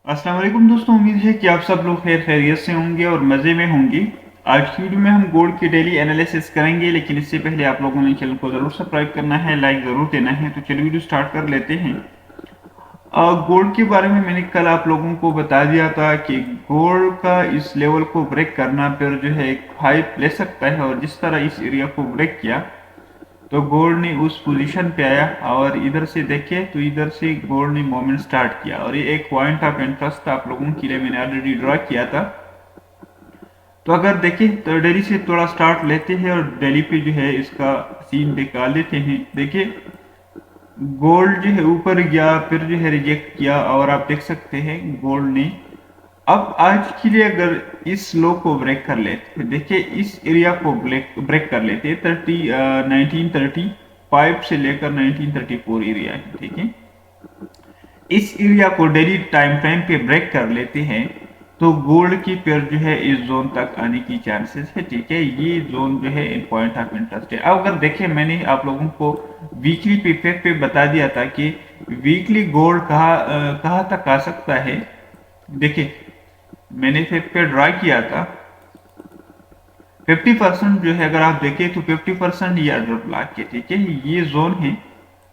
अस्सलाम वालेकुम दोस्तों, उम्मीद है कि आप सब लोग खैरियत से होंगे और मज़े में होंगे। आज की वीडियो में हम गोल्ड की डेली एनालिसिस करेंगे, लेकिन इससे पहले आप लोगों ने चैनल को ज़रूर सब्सक्राइब करना है, लाइक ज़रूर देना है। तो चलिए वीडियो स्टार्ट कर लेते हैं। गोल्ड के बारे में मैंने कल आप लोगों को बता दिया था कि गोल्ड का इस लेवल को ब्रेक करना फिर जो है एक हाइप ले सकता है, और जिस तरह इस एरिया को ब्रेक किया तो गोल्ड ने उस पोजीशन पे आया, और इधर से देखिए तो इधर से गोल्ड ने मूवमेंट स्टार्ट किया, और ये एक पॉइंट ऑफ इंटरेस्ट था आप लोगों के लिए, मैंने ऑलरेडी ड्रॉ किया था। तो अगर देखें तो दिल्ली से थोड़ा स्टार्ट लेते हैं और दिल्ली पे जो है इसका सीन दिखा लेते हैं। देखिए गोल्ड जो है ऊपर गया, फिर जो है रिजेक्ट किया, और आप देख सकते हैं गोल्ड ने अब आज के लिए अगर इस लो को ब्रेक कर लेते हैं, देखिए इस एरिया को ब्रेक कर लेते हैं 1935 से लेकर 1934 एरिया है, ठीक है। इस एरिया को डेली टाइम फ्रेम पे ब्रेक कर लेते हैं तो गोल्ड की पेयर जो है इस जोन तक आने की चांसेस है, ठीक है। ये जोन जो है इन पॉइंट ऑफ इंटरेस्ट है। अब अगर देखें मैंने आप लोगों को वीकली पे इफेक्ट पे बता दिया था कि वीकली गोल्ड कहाँ तक आ सकता है। देखिए मैंने इफेक्ट पे ड्रा किया था 50% जो है, अगर आप देखें तो 50% ये अंडर ब्लॉक के, ठीक है, ये जोन है।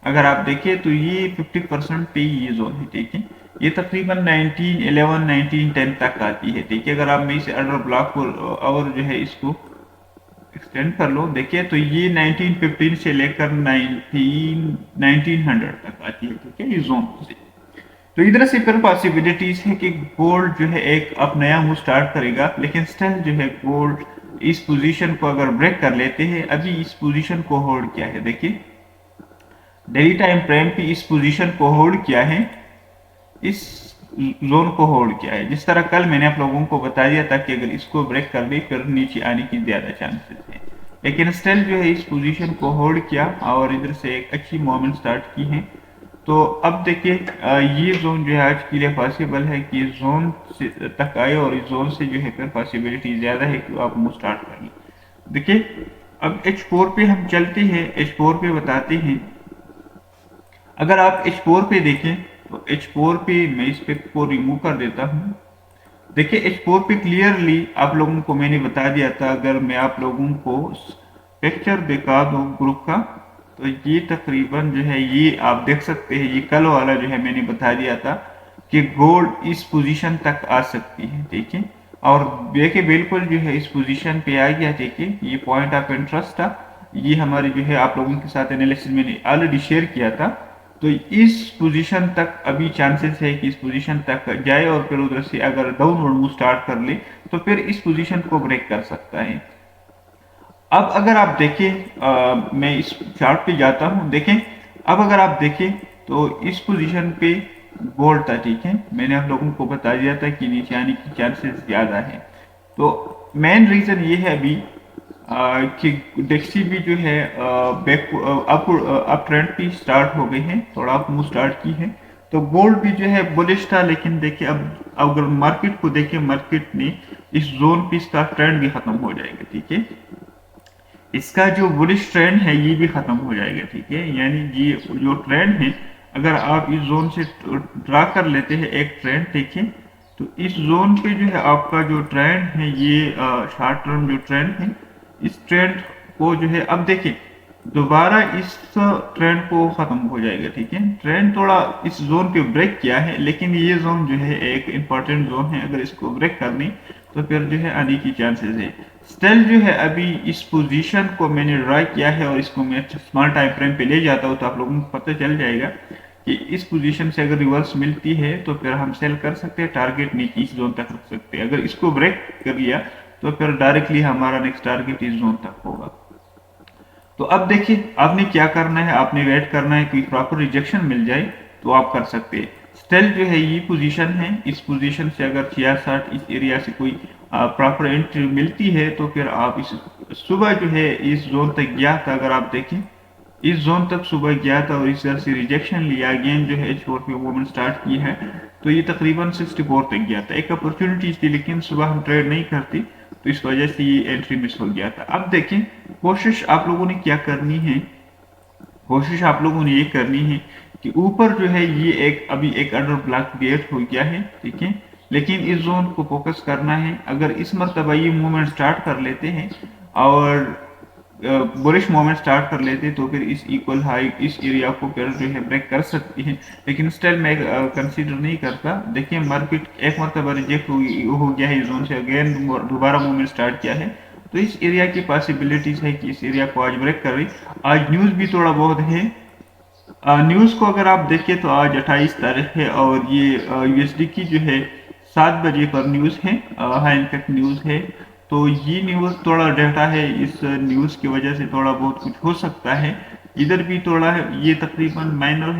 अगर आप देखें तो ये 50% पे ये जोन है, ठीक है। ये तकरीबन 1911 1910 तक आती है, ठीक है। अगर आप मैं इसे अंडर ब्लॉक को और जो है इसको एक्सटेंड कर लो, देखिए तो ये 1915 से लेकर 1900 तक आती है, ठीक है, ये जोन से। तो इधर से फिर पॉसिबिलिटीज है कि गोल्ड जो है एक अब नया मूव स्टार्ट करेगा, लेकिन स्टिल जो है गोल्ड इस पोजीशन को अगर ब्रेक कर लेते हैं, अभी इस पोजीशन को होल्ड किया है, देखिए डेली टाइम फ्रेम पे इस पोजीशन को होल्ड किया है, इस जोन को होल्ड किया है। जिस तरह कल मैंने आप लोगों को बता दिया था कि अगर इसको ब्रेक कर दे फिर नीचे आने की ज्यादा चांसेस है, लेकिन स्टिल जो है इस पोजीशन को होल्ड किया और इधर से एक अच्छी मूवमेंट स्टार्ट की है। तो अब देखिए ये जोन जो है आज के लिए पॉसिबल है कि इस जोन से तक आए, और इस जोन से जो है फिर पॉसिबिलिटी ज़्यादा है कि आप मूव स्टार्ट कर लें। देखिए अब H4 पे हम चलते हैं, H4 पे बताते हैं। अगर आप H4 पे देखें तो H4 पे मैं इस पे को रिमूव कर देता हूँ। देखिए H4 पे क्लियरली आप लोगों को मैंने बता दिया था, अगर मैं आप लोगों को पिक्चर दिखा दूँ ग्रुप का, तो ये तकरीबन जो है ये आप देख सकते हैं, ये कल वाला जो है मैंने बता दिया था कि गोल्ड इस पोजीशन तक आ सकती है, ठीक है। और देखिए बिल्कुल जो है इस पोजीशन पे आ गया, ठीक है। ये पॉइंट ऑफ इंटरेस्ट था, ये हमारे जो है आप लोगों के साथ एनालिसिस मैंने ऑलरेडी शेयर किया था। तो इस पोजीशन तक अभी चांसेस है कि इस पोजीशन तक जाए, और फिर उधर से अगर डाउनवर्ड मूव स्टार्ट कर ले तो फिर इस पोजीशन को ब्रेक कर सकता है। अब अगर आप देखें मैं इस चार्ट पे जाता हूं, देखें अब अगर आप देखें तो इस पोजीशन पे गोल्ड था, ठीक है। मैंने आप लोगों को बता दिया था कि नीचे आने की चांसेस ज़्यादा है। तो मेन रीज़न ये है अभी कि डेक्सी भी जो है बैक अप ट्रेंड भी स्टार्ट हो गई है, थोड़ा अप मूव स्टार्ट की है। तो गोल्ड भी जो है बुलिश था, लेकिन देखिए अब अगर मार्केट को देखें, मार्केट ने इस जोन पे इसका ट्रेंड भी खत्म हो जाएगा, ठीक है। इसका जो बुलिश ट्रेंड है ये भी खत्म हो जाएगा, ठीक है। यानी ये जो ट्रेंड है, अगर आप इस जोन से ड्रा कर लेते हैं एक ट्रेंड, ठीक है, तो इस जोन पे जो है आपका जो ट्रेंड है ये शॉर्ट टर्म जो ट्रेंड है, इस ट्रेंड को जो है अब देखिए दोबारा इस ट्रेंड को खत्म हो जाएगा, ठीक है। ट्रेंड थोड़ा इस जोन पे ब्रेक किया है, लेकिन ये जोन जो है एक इंपॉर्टेंट जोन है, अगर इसको ब्रेक करनी तो फिर जो है आने की चांसेस है। स्टिल जो है अभी इस पोजीशन को मैंने ड्रा किया है, और इसको मैं स्मॉल टाइम फ्रेम पे ले जाता हूँ तो आप लोगों को पता चल जाएगा कि इस पोजीशन से अगर रिवर्स मिलती है तो फिर हम सेल कर सकते हैं, टारगेट नीचे इस जोन तक रख सकते हैं। अगर इसको ब्रेक कर लिया तो फिर डायरेक्टली हमारा नेक्स्ट टारगेट इस जोन तक होगा। तो अब देखिए आपने क्या करना है, आपने वेट करना है कि प्रॉपर रिजेक्शन मिल जाए तो आप कर सकते हैं। स्टिल जो है ये पोजीशन है, इस पोजीशन से अगर 66 इस एरिया से कोई प्रॉपर एंट्री मिलती है तो फिर आप इस सुबह जो है इस जोन तक गया था, अगर आप देखें इस जोन तक सुबह गया था और इस तरह से रिजेक्शन लिया, अगेन जो है H4 पे मूवमेंट स्टार्ट की है, तो ये तकरीबन 64 तक गया था। एक अपॉर्चुनिटी थी, लेकिन सुबह हम ट्रेड नहीं करती तो इस वजह से ये एंट्री मिस हो गया था। अब देखें कोशिश आप लोगों ने क्या करनी है, कोशिश आप लोगों ने ये करनी है कि ऊपर जो है ये एक अभी एक अंडर ब्लॉक क्रिएट हो गया है, ठीक है। लेकिन इस जोन को फोकस करना है। अगर इस मरतबा ये मूवमेंट स्टार्ट कर लेते हैं और बुलिश मोमेंट स्टार्ट कर लेते तो फिर इस इक्वल हाई इस एरिया को फिर जो है ब्रेक कर सकती है, लेकिन स्टिल मैं कंसीडर नहीं करता। देखिए मार्केट एक मरतबा रिजेक्ट हो गया है इस जोन से, अगेन दोबारा मूवमेंट स्टार्ट किया है, तो इस एरिया की पॉसिबिलिटीज है कि इस एरिया को आज ब्रेक कर रही। आज न्यूज भी थोड़ा बहुत है। न्यूज को अगर आप देखें तो आज 28 तारीख है और ये यूएसडी की जो है 7 बजे पर न्यूज है, हाई इम्पैक्ट न्यूज है। तो ये न्यूज थोड़ा डाटा है, इस न्यूज की वजह से थोड़ा बहुत कुछ हो सकता है। इधर भी थोड़ा है, ये तकरीबन माइनर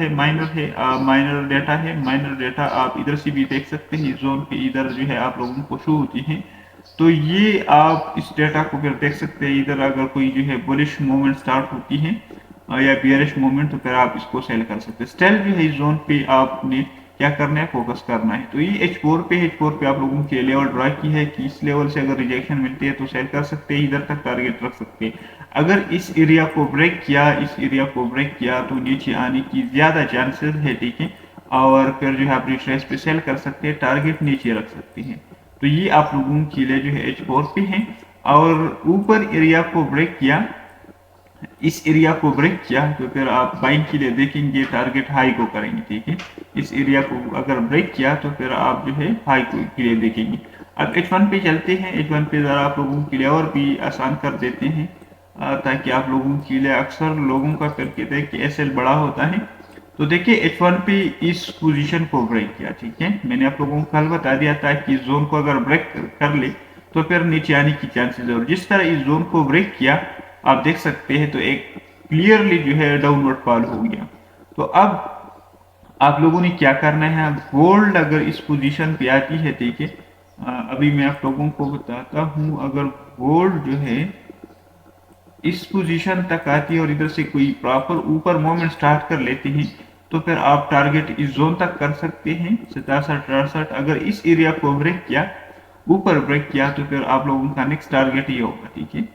डाटा है। माइनर डाटा आप इधर से भी देख सकते हैं, जोन पे इधर जो है आप लोगों को शो होती है। तो ये आप इस डेटा को फिर देख सकते हैं। इधर अगर कोई जो है बुलिश मूवमेंट स्टार्ट होती है या बियरिश मूवमेंट, तो फिर आप इसको सेल कर सकते हैं। स्टिल जो है इस जोन पे आपने क्या करना है, फोकस करना है। तो ये H4 पे आप लोगों के लेवल ड्रा की है कि इस लेवल से अगर रिजेक्शन मिलती है तो सेल कर सकते हैं, इधर तक टारगेट रख सकते हैं। अगर इस एरिया को ब्रेक किया तो नीचे आने की ज्यादा चांसेस है, ठीक है। और फिर जो है आप रिट्रेस पे सेल कर सकते हैं, टारगेट नीचे रख सकते हैं। तो ये आप लोगों के लिए जो है H4 पे है। और ऊपर एरिया को ब्रेक किया, इस एरिया को ब्रेक किया तो फिर आप बाइंग के लिए देखेंगे, टारगेट हाई को करेंगे, ठीक है। इस एरिया को अगर ब्रेक किया तो फिर आप जो है हाई को के लिए देखेंगे। अब H1 पे चलते हैं। H1 पे ज़रा आप लोगों के लिए और भी आसान कर देते हैं, ताकि आप लोगों के लिए अक्सर लोगों का फिर कहते हैं कि एसएल बड़ा होता है। तो देखिए H1 पे इस पोजीशन को ब्रेक किया, ठीक है। मैंने आप लोगों को कल बता दिया था कि जोन को अगर ब्रेक कर ले तो फिर नीचे आने की चांसेस है। और जिस तरह इस जोन को ब्रेक किया आप देख सकते हैं, तो एक क्लियरली जो है डाउनवर्ड फॉल हो गया। तो अब आप लोगों ने क्या करना है, गोल्ड अगर इस पोजीशन पे आती है, ठीक है। अभी मैं आप लोगों को बताता हूँ, अगर गोल्ड जो है इस पोजीशन तक आती है और इधर से कोई प्रॉपर ऊपर मूवमेंट स्टार्ट कर लेते हैं, तो फिर आप टारगेट इस जोन तक कर सकते हैं 67-68। अगर इस एरिया को ब्रेक किया, ऊपर ब्रेक किया, तो फिर आप लोगों का नेक्स्ट टारगेट ये होगा, ठीक है।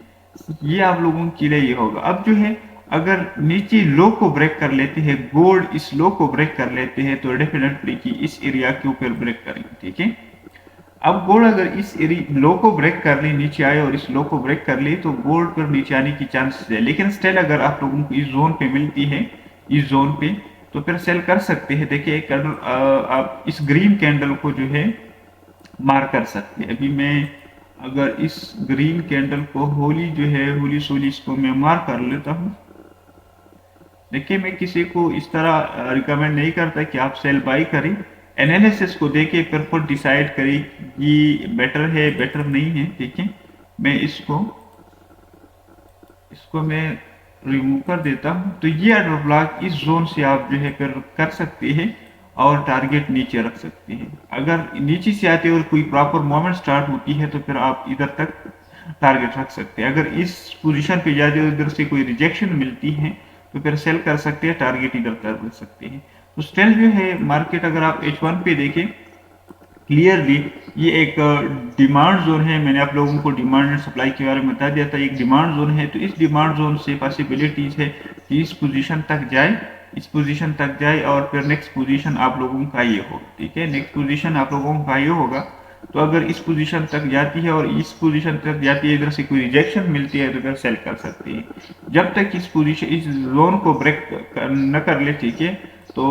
ये आप लोगों के लिए ये होगा। अब जो है अगर नीचे लो को ब्रेक कर लेते हैं, गोल्ड इस लो को ब्रेक कर लेते हैं, तो डेफिनेटली कि इस एरिया के ऊपर ब्रेक करेंगे, ठीक है। अब गोल्ड अगर इस लो को ब्रेक कर ले, नीचे आए और इस लो को ब्रेक कर ले, तो गोल्ड पर नीचे आने की चांसेस है। लेकिन स्टिल अगर आप लोगों को इस जोन पे मिलती है, इस जोन पे, तो फिर सेल कर सकते हैं। देखिए कैंडल आप इस ग्रीन कैंडल को जो है मार कर सकते हैं। अभी मैं अगर इस ग्रीन कैंडल को होली जो है होली सोली इसको मैं मार कर लेता हूँ। देखिए मैं किसी को इस तरह रिकमेंड नहीं करता कि आप सेल बाई करें। एनालिसिस को देके फिर खुद डिसाइड करें कि बेटर है बेटर नहीं है, ठीक है। मैं इसको इसको मैं रिमूव कर देता हूँ। तो ये ऑर्डर ब्लॉक इस जोन से आप जो है फिर कर सकते हैं और टारगेट नीचे रख सकते हैं। अगर नीचे से आते और कोई प्रॉपर मूवमेंट स्टार्ट होती है तो फिर आप इधर तक टारगेट रख सकते हैं। अगर इस पोजीशन पे जाते और इधर से कोई रिजेक्शन मिलती है तो फिर सेल कर सकते हैं, टारगेट इधर तक रख सकते हैं। तो स्टिल जो है मार्केट अगर आप H1 पे देखें क्लियरली ये एक डिमांड जोन है। मैंने आप लोगों को डिमांड एंड सप्लाई के बारे में बता दिया था, एक डिमांड जोन है। तो इस डिमांड जोन से पॉसिबिलिटीज है कि इस पोजीशन तक जाए, इस पोजीशन तक जाए और फिर नेक्स्ट पोजीशन आप लोगों का ये होगा, ठीक है। नेक्स्ट पोजीशन आप लोगों का ये होगा। तो अगर इस पोजीशन तक जाती है और इस पोजीशन तक जाती है, इधर से कोई रिजेक्शन मिलती है तो फिर सेल कर सकती है। जब तक इस पोजीशन इस जोन को ब्रेक न कर ले, ठीक है, तो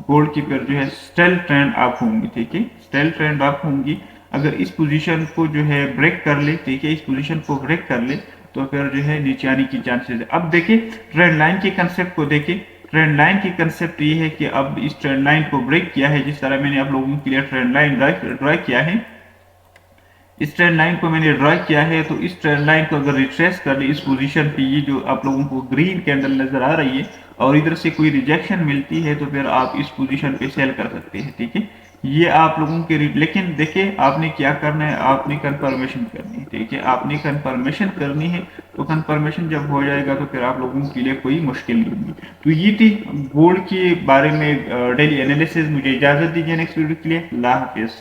गोल्ड की फिर जो है स्टेल ट्रेंड अप होंगी, ठीक है। स्टेल ट्रेंड अप होंगी। अगर इस पोजीशन को जो है ब्रेक कर ले, ठीक है, इस पोजीशन को ब्रेक कर ले, तो फिर जो है नीचे आने की चांसेस है। अब देखिए ट्रेंड लाइन के कंसेप्ट को देखिए। ट्रेंड लाइन की कंसेप्ट ये है कि अब इस ट्रेंड लाइन को ब्रेक किया है, जिस तरह मैंने आप लोगों के लिए ट्रेंड लाइन ड्रा किया है, इस ट्रेंड लाइन को मैंने ड्रा किया है। तो इस ट्रेंड लाइन को अगर रिट्रेस कर ले इस पोजीशन पे, ये जो आप लोगों को ग्रीन कैंडल नजर आ रही है और इधर से कोई रिजेक्शन मिलती है तो फिर आप इस पोजीशन पे सेल कर सकते हैं, ठीक है। ये आप लोगों के लेकिन देखिए आपने क्या करना है, आपने कंफर्मेशन करनी है, ठीक है। आपने कंफर्मेशन करनी है। तो कंफर्मेशन जब हो जाएगा तो फिर आप लोगों के लिए कोई मुश्किल नहीं होगी। तो ये थी गोल्ड के बारे में डेली एनालिसिस। मुझे इजाजत दीजिए नेक्स्ट वीडियो के लिए। अल्लाह हाफिज।